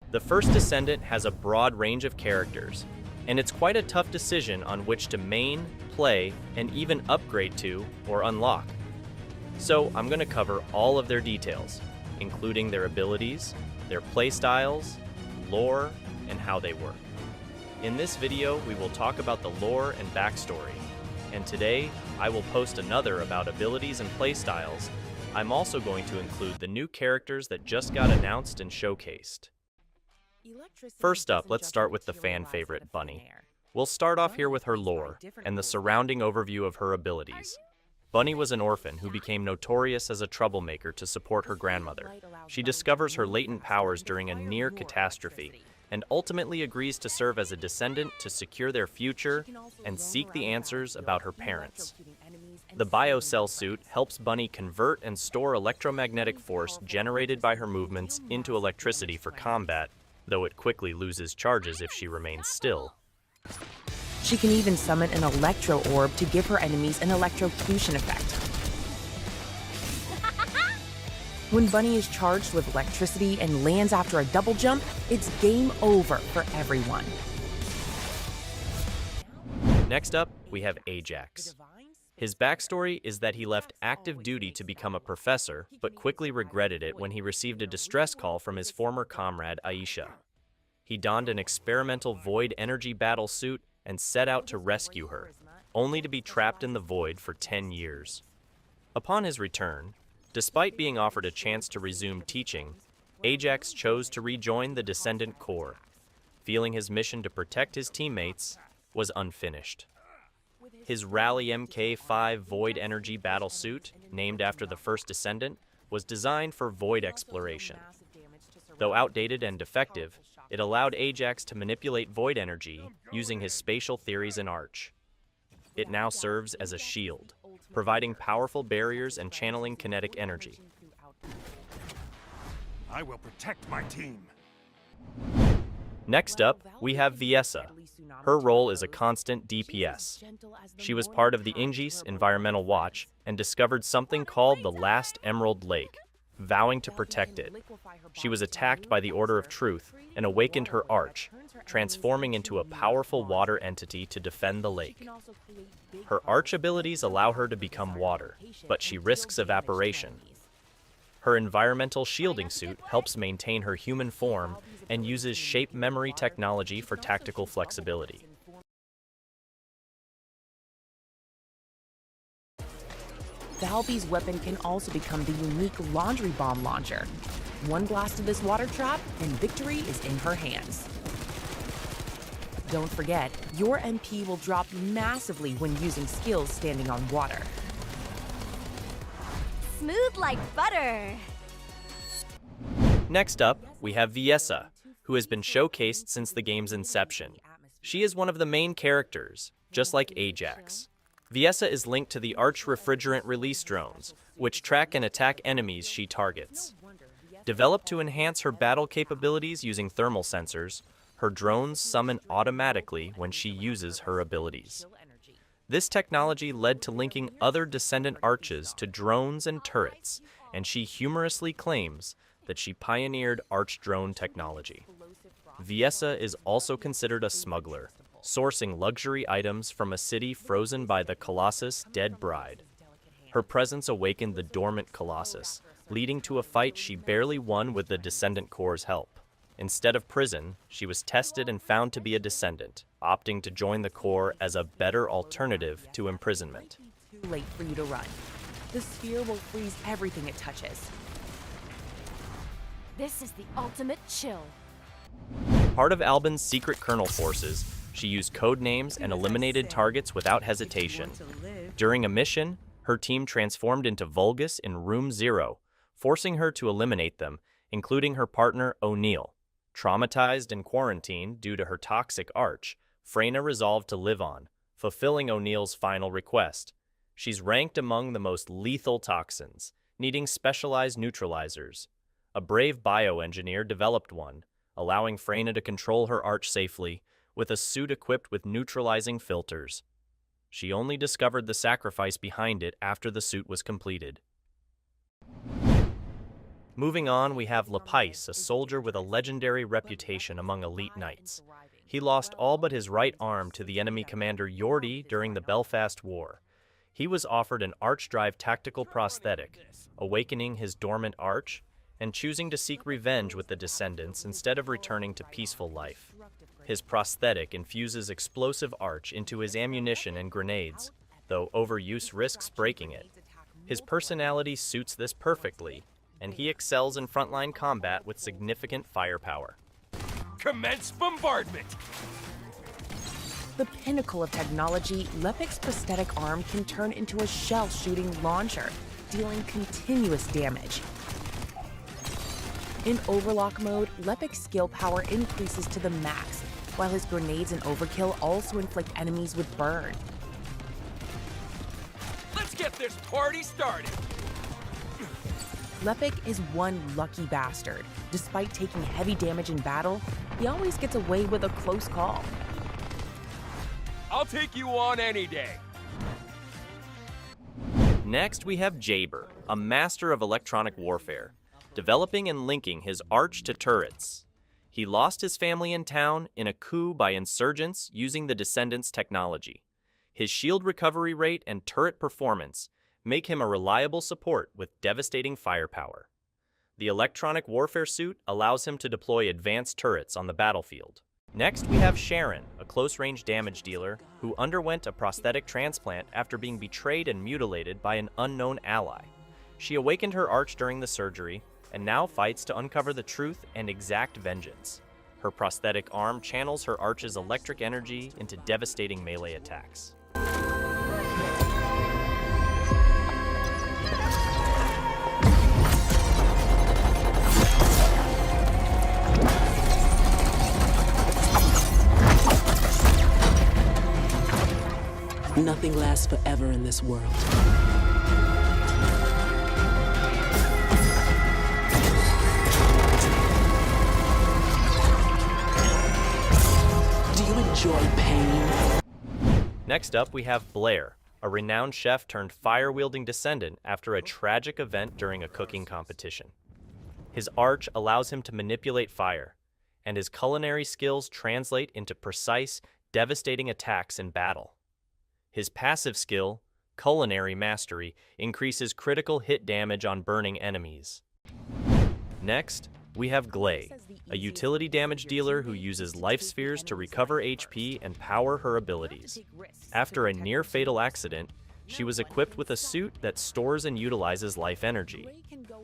The first Descendant has a broad range of characters, and it's quite a tough decision on which to main, play, and even upgrade to or unlock. So I'm going to cover all of their details, including their abilities, their playstyles, lore, and how they work. In this video, we will talk about the lore and backstory, and today I will post another about abilities and playstyles. I'm also going to include the new characters that just got announced and showcased. First up, let's start with the fan favorite, Bunny. We'll start off here with her lore and the surrounding overview of her abilities. Bunny was an orphan who became notorious as a troublemaker to support her grandmother. She discovers her latent powers during a near catastrophe and ultimately agrees to serve as a descendant to secure their future and seek the answers about her parents. The biocell suit helps Bunny convert and store electromagnetic force generated by her movements into electricity for combat, though it quickly loses charges if she remains still. She can even summon an electro orb to give her enemies an electrocution effect. When Bunny is charged with electricity and lands after a double jump, it's game over for everyone. Next up, we have Ajax. His backstory is that he left active duty to become a professor, but quickly regretted it when he received a distress call from his former comrade, Aisha. He donned an experimental void energy battle suit and set out to rescue her, only to be trapped in the void for 10 years. Upon his return, despite being offered a chance to resume teaching, Ajax chose to rejoin the Descendant Corps, feeling his mission to protect his teammates was unfinished. His Rally Mk5 Void Energy Battle Suit, named after the first Descendant, was designed for void exploration. Though outdated and defective, it allowed Ajax to manipulate void energy using his spatial theories and arch. It now serves as a shield, providing powerful barriers and channeling kinetic energy. I will protect my team. Next up, we have Viessa. Her role is a constant DPS. She was part of the Ingis Environmental Watch and discovered something called the Last Emerald Lake, vowing to protect it. She was attacked by the Order of Truth and awakened her arch, transforming into a powerful water entity to defend the lake. Her arch abilities allow her to become water, but she risks evaporation. Her environmental shielding suit helps maintain her human form and uses shape memory technology for tactical flexibility. Valby's weapon can also become the unique laundry bomb launcher. One blast of this water trap, and victory is in her hands. Don't forget, your MP will drop massively when using skills standing on water. Smooth like butter. Next up, we have Viessa, who has been showcased since the game's inception. She is one of the main characters, just like Ajax. Viessa is linked to the Arch Refrigerant Release drones, which track and attack enemies she targets. Developed to enhance her battle capabilities using thermal sensors, her drones summon automatically when she uses her abilities. This technology led to linking other Descendant arches to drones and turrets, and she humorously claims that she pioneered arch drone technology. Viessa is also considered a smuggler, sourcing luxury items from a city frozen by the Colossus' dead bride. Her presence awakened the dormant Colossus, leading to a fight she barely won with the Descendant Corps' help. Instead of prison, she was tested and found to be a Descendant, opting to join the Corps as a better alternative to imprisonment. Too late for you to run. The sphere will freeze everything it touches. This is the ultimate chill. Part of Albin's secret kernel forces, she used code names and eliminated targets without hesitation. During a mission, her team transformed into Vulgus in Room 0, forcing her to eliminate them, including her partner O'Neill. Traumatized and quarantined due to her toxic arch, Freyna resolved to live on, fulfilling O'Neill's final request. She's ranked among the most lethal toxins, needing specialized neutralizers. A brave bioengineer developed one, allowing Freyna to control her arch safely, with a suit equipped with neutralizing filters. She only discovered the sacrifice behind it after the suit was completed. Moving on, we have LePice, a soldier with a legendary reputation among elite knights. He lost all but his right arm to the enemy commander Yordi during the Belfast War. He was offered an archdrive tactical prosthetic, awakening his dormant arch, and choosing to seek revenge with the Descendants instead of returning to peaceful life. His prosthetic infuses explosive arch into his ammunition and grenades, though overuse risks breaking it. His personality suits this perfectly, and he excels in frontline combat with significant firepower. Commence bombardment! The pinnacle of technology, LePice's prosthetic arm can turn into a shell-shooting launcher, dealing continuous damage. In overlock mode, LePice's skill power increases to the max, while his grenades and overkill also inflict enemies with burn. Let's get this party started! LePice is one lucky bastard. Despite taking heavy damage in battle, he always gets away with a close call. I'll take you on any day. Next, we have Jaber, a master of electronic warfare, developing and linking his arch to turrets. He lost his family in town in a coup by insurgents using the Descendants' technology. His shield recovery rate and turret performance make him a reliable support with devastating firepower. The electronic warfare suit allows him to deploy advanced turrets on the battlefield. Next, we have Sharen, a close-range damage dealer who underwent a prosthetic transplant after being betrayed and mutilated by an unknown ally. She awakened her arch during the surgery and now fights to uncover the truth and exact vengeance. Her prosthetic arm channels her arch's electric energy into devastating melee attacks. Nothing lasts forever in this world. Do you enjoy pain? Next up, we have Blair, a renowned chef turned fire-wielding descendant after a tragic event during a cooking competition. His arch allows him to manipulate fire, and his culinary skills translate into precise, devastating attacks in battle. His passive skill, Culinary Mastery, increases critical hit damage on burning enemies. Next, we have Gley, a utility damage dealer who uses life spheres to recover HP and power her abilities. After a near-fatal accident, she was equipped with a suit that stores and utilizes life energy.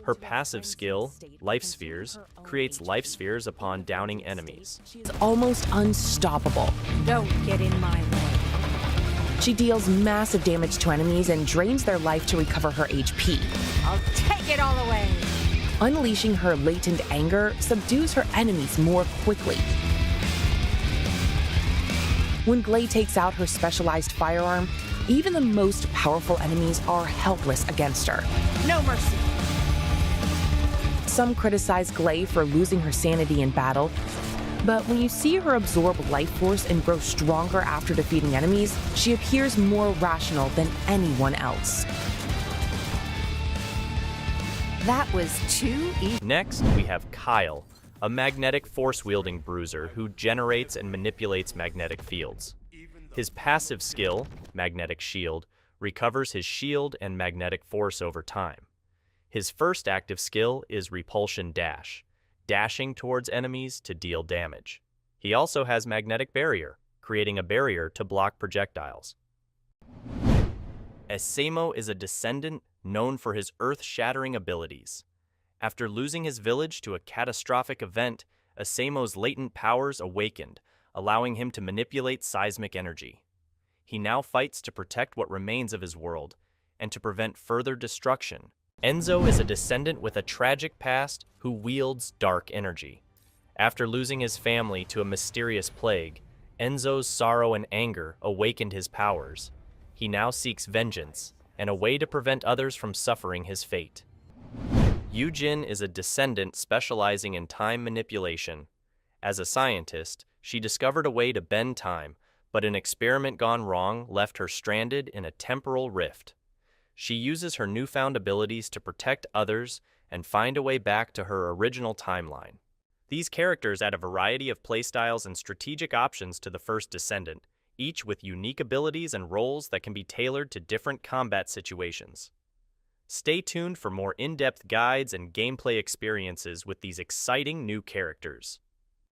Her passive skill, Life Spheres, creates life spheres upon downing enemies. She's almost unstoppable. Don't get in my way. She deals massive damage to enemies and drains their life to recover her HP. I'll take it all away. Unleashing her latent anger subdues her enemies more quickly. When Gley takes out her specialized firearm, even the most powerful enemies are helpless against her. No mercy. Some criticize Gley for losing her sanity in battle, but when you see her absorb life force and grow stronger after defeating enemies, she appears more rational than anyone else. That was too easy. Next, we have Kyle, a magnetic force-wielding bruiser who generates and manipulates magnetic fields. His passive skill, Magnetic Shield, recovers his shield and magnetic force over time. His first active skill is Repulsion Dash, dashing towards enemies to deal damage. He also has Magnetic Barrier, creating a barrier to block projectiles. Eseimo is a descendant known for his earth-shattering abilities. After losing his village to a catastrophic event, Eseimo's latent powers awakened, allowing him to manipulate seismic energy. He now fights to protect what remains of his world, and to prevent further destruction. Enzo is a descendant with a tragic past who wields dark energy. After losing his family to a mysterious plague, Enzo's sorrow and anger awakened his powers. He now seeks vengeance, and a way to prevent others from suffering his fate. Yujin is a descendant specializing in time manipulation. As a scientist, she discovered a way to bend time, but an experiment gone wrong left her stranded in a temporal rift. She uses her newfound abilities to protect others and find a way back to her original timeline. These characters add a variety of playstyles and strategic options to the first Descendant, each with unique abilities and roles that can be tailored to different combat situations. Stay tuned for more in-depth guides and gameplay experiences with these exciting new characters.